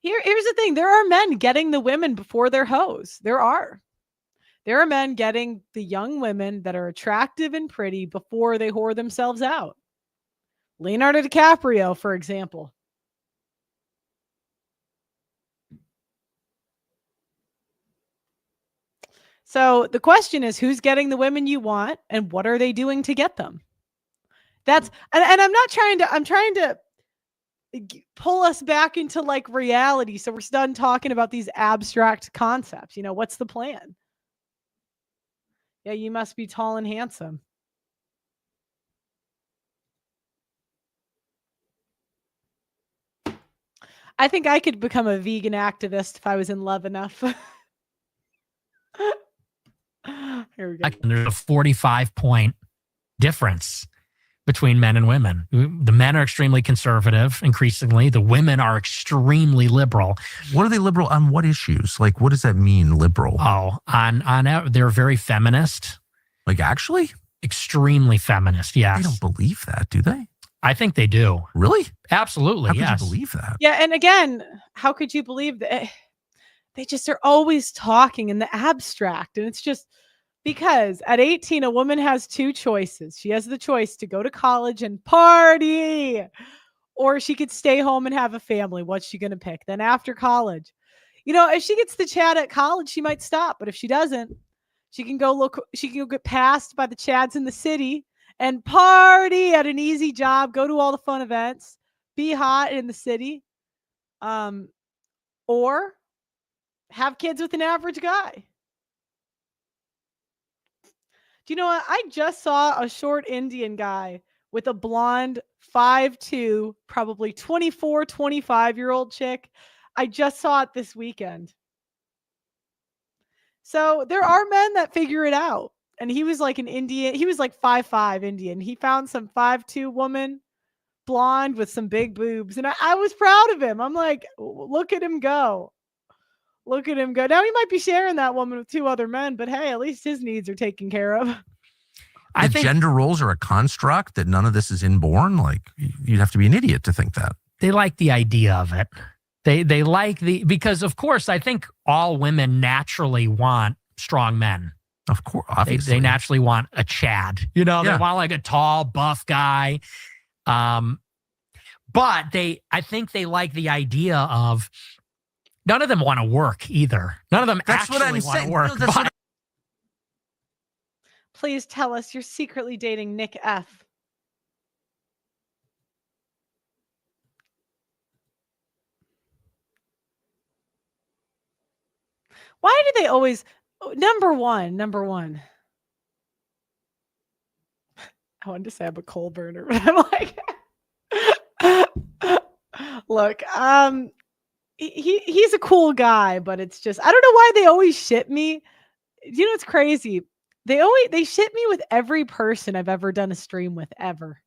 Here's the thing. There are men getting the women before their hoes. There are men getting the young women that are attractive and pretty before they whore themselves out. Leonardo DiCaprio, for example. So the question is, who's getting the women you want and what are they doing to get them? And I'm trying to pull us back into like reality. So we're done talking about these abstract concepts. What's the plan? Yeah, you must be tall and handsome. I think I could become a vegan activist if I was in love enough. Here we go. There's a 45-point difference between men and women. The men are extremely conservative, increasingly. The women are extremely liberal. What are they liberal on? What issues? Like, what does that mean, liberal? Oh, they're very feminist. Like, actually? Extremely feminist, yes. They don't believe that, do they? I think they do. Really? Absolutely, yes. How could you believe that? Yeah, and again, how could you believe that? They just are always talking in the abstract, and it's just because at 18, a woman has two choices. She has the choice to go to college and party, or she could stay home and have a family. What's she going to pick? Then after college, if she gets the Chad at college, she might stop. But if she doesn't, she can go get passed by the Chads in the city and party at an easy job, go to all the fun events, be hot in the city, or have kids with an average guy. Do you know what? I just saw a short Indian guy with a blonde 5'2", probably 24, 25-year-old chick. I just saw it this weekend. So there are men that figure it out. And he was like an Indian. He was like 5'5" Indian. He found some 5'2" woman, blonde with some big boobs. And I was proud of him. I'm like, look at him go. Look at him go. Now he might be sharing that woman with two other men, but hey, at least his needs are taken care of. I think gender roles are a construct, that none of this is inborn. Like, you'd have to be an idiot to think that. They like the idea of it. They like because of course, I think all women naturally want strong men. Of course, obviously. They naturally want a Chad. They want like a tall, buff guy. But I think they like the idea of, none of them want to work either. None of them actually want to work. No, Please tell us you're secretly dating Nick F. Why do they always... Number one. I wanted to say I'm a coal burner, but I'm like... Look, he's a cool guy, but it's just... I don't know why they always ship me. It's crazy. They ship me with every person I've ever done a stream with, ever.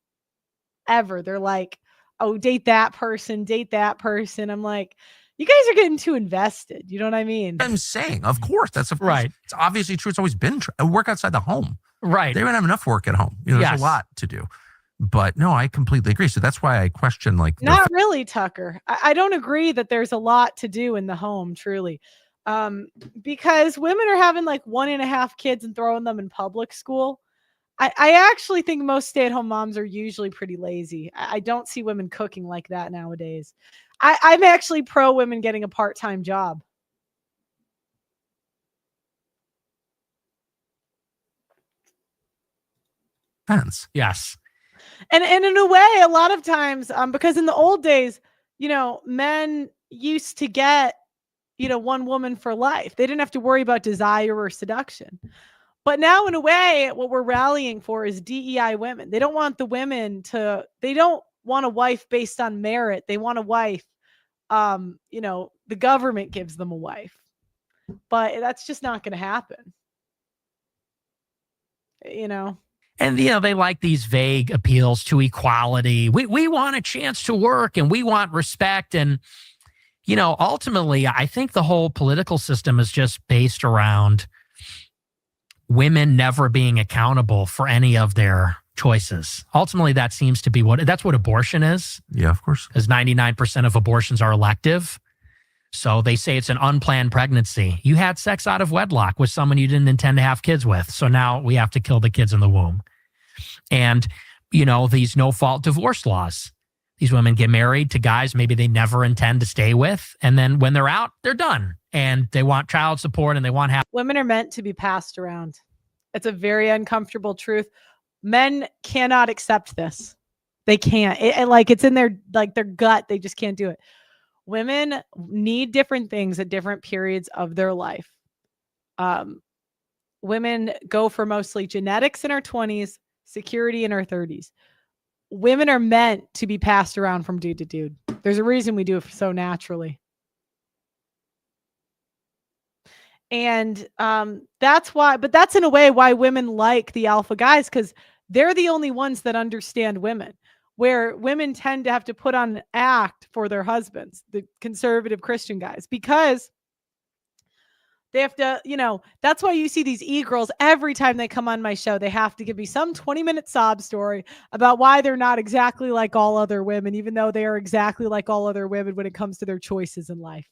They're like, oh, date that person. I'm like, you guys are getting too invested. You know what I mean? I'm saying, of course, that's right. It's obviously true. It's always been true. Work outside the home. Right. They don't have enough work at home. There's a lot to do. But no, I completely agree. So that's why I question, like, not really, Tucker. I don't agree that there's a lot to do in the home, truly. Because women are having like 1.5 kids and throwing them in public school. I actually think most stay-at-home moms are usually pretty lazy. I don't see women cooking like that nowadays. I'm actually pro women getting a part-time job. Yes. And in a way, a lot of times, because in the old days, men used to get, one woman for life. They didn't have to worry about desire or seduction. But now, in a way, what we're rallying for is DEI women. They don't want they don't want a wife based on merit. They want a wife, the government gives them a wife. But that's just not going to happen. And, they like these vague appeals to equality. We want a chance to work and we want respect. And, ultimately, I think the whole political system is just based around women never being accountable for any of their choices. Ultimately, that seems to be that's what abortion is. Yeah, of course. Because 99% of abortions are elective. So they say it's an unplanned pregnancy. You had sex out of wedlock with someone you didn't intend to have kids with. So now we have to kill the kids in the womb. And, these no-fault divorce laws. These women get married to guys maybe they never intend to stay with. And then when they're out, they're done. And they want child support and they want women are meant to be passed around. It's a very uncomfortable truth. Men cannot accept this. They can't. It's in their gut. They just can't do it. Women need different things at different periods of their life. Women go for mostly genetics in our 20s, security in our 30s. Women are meant to be passed around from dude to dude. There's a reason we do it so naturally. And that's why, but that's in a way why women like the alpha guys, because they're the only ones that understand women, where women tend to have to put on an act for their husbands, the conservative Christian guys, because they have to, that's why you see these e-girls every time they come on my show. They have to give me some 20-minute sob story about why they're not exactly like all other women, even though they are exactly like all other women when it comes to their choices in life.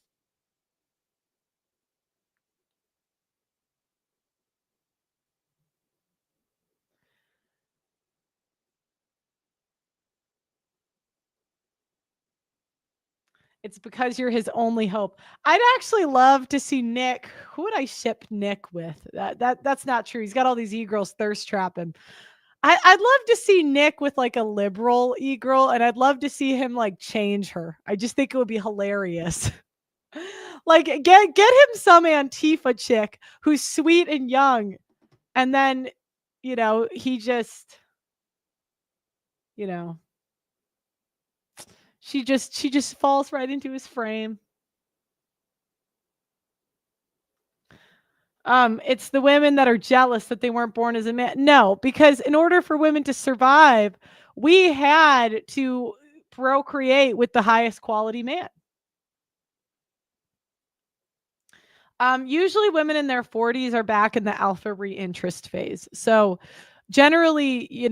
It's because you're his only hope. I'd actually love to see Nick. Who would I ship Nick with? That's not true. He's got all these e-girls thirst trapping. I'd love to see Nick with like a liberal e-girl, and I'd love to see him like change her. I just think it would be hilarious. Like get him some Antifa chick who's sweet and young, and then he just she just falls right into his frame. It's the women that are jealous that they weren't born as a man. No, because in order for women to survive, we had to procreate with the highest quality man. Usually women in their 40s are back in the alpha reinterest phase. So generally,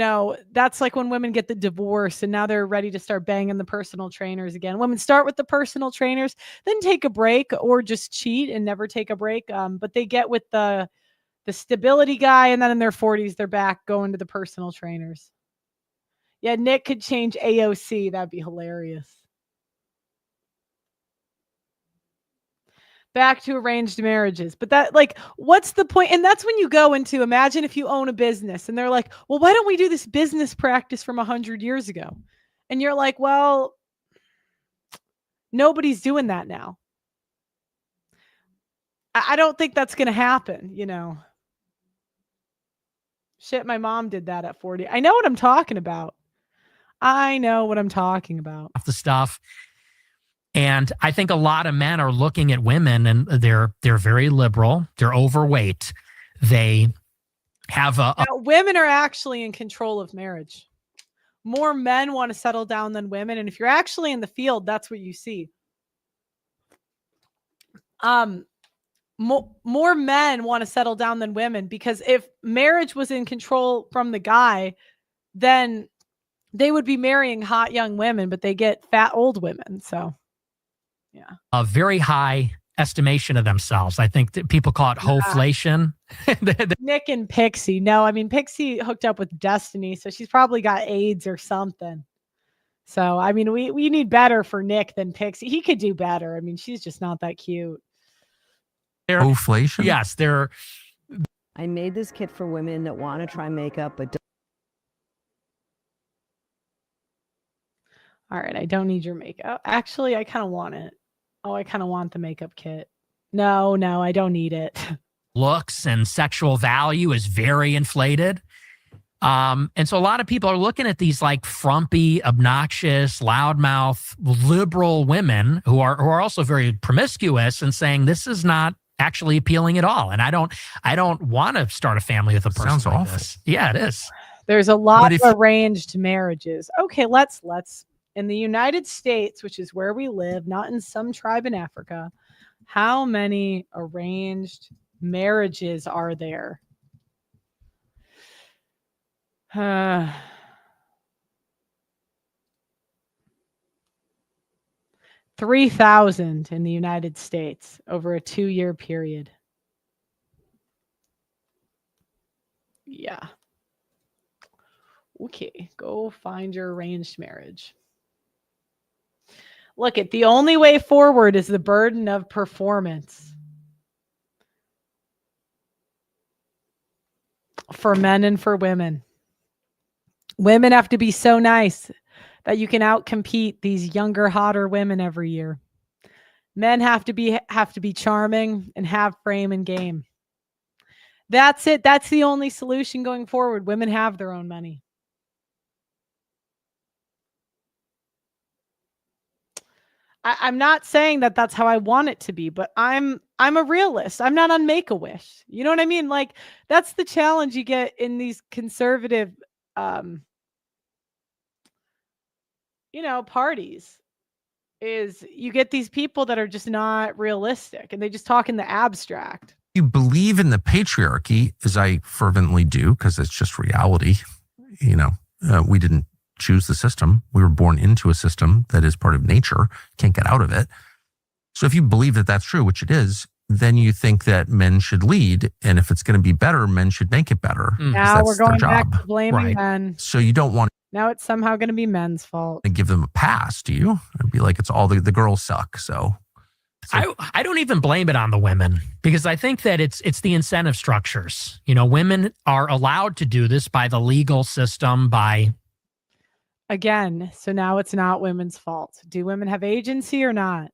that's like when women get the divorce and now they're ready to start banging the personal trainers again. Women start with the personal trainers, then take a break or just cheat and never take a break. But they get with the stability guy, and then in their 40s, they're back going to the personal trainers. Yeah, Nick could change AOC. That'd be hilarious. Back to arranged marriages. But what's the point? And that's when you go into, imagine if you own a business and they're like, well, why don't we do this business practice from 100 years ago? And you're like, well, nobody's doing that now. I don't think that's going to happen, Shit, my mom did that at 40. I know what I'm talking about. The stuff. And I think a lot of men are looking at women and they're very liberal. They're overweight. They have women are actually in control of marriage. More men want to settle down than women. And if you're actually in the field, that's what you see. More men want to settle down than women, because if marriage was in control from the guy, then they would be marrying hot young women, but they get fat old women. So, yeah. A very high estimation of themselves. I think that people call it hoflation. Nick and Pixie. No, I mean, Pixie hooked up with Destiny, so she's probably got AIDS or something. So, I mean, we need better for Nick than Pixie. He could do better. I mean, she's just not that cute. Hoflation? Yes, they're. I made this kit for women that want to try makeup, but all right, I don't need your makeup. Actually, I kind of want it. Oh, I kind of want the makeup kit. No, I don't need it. Looks and sexual value is very inflated. And so a lot of people are looking at these like frumpy, obnoxious, loudmouth, liberal women who are also very promiscuous and saying this is not actually appealing at all. And I don't want to start a family with a person Sounds like awful. this. Yeah, it is. There's a lot of arranged marriages. Okay, let's in the United States, which is where we live, not in some tribe in Africa, how many arranged marriages are there? 3,000 in the United States over a 2-year period. Yeah. Okay, go find your arranged marriage. Look, the only way forward is the burden of performance for men and for women. Women have to be so nice that you can outcompete these younger, hotter women every year. Men have to be charming and have frame and game. That's it. That's the only solution going forward. Women have their own money. I'm not saying that that's how I want it to be, but I'm a realist. I'm not on Make-A-Wish. You know what I mean? Like, that's the challenge you get in these conservative, parties, is you get these people that are just not realistic and they just talk in the abstract. You believe in the patriarchy, as I fervently do, because it's just reality. We didn't choose the system. We were born into a system that is part of nature. Can't get out of it. So if you believe that that's true, which it is, then you think that men should lead. And if it's going to be better, men should make it better. Now we're going back to blaming men. So you don't want Now it's somehow going to be men's fault. to give them a pass, do you? It'd be like it's all the girls suck. So I don't even blame it on the women, because I think that it's the incentive structures. Women are allowed to do this by the legal system, Again, so now it's not women's fault. Do women have agency or not?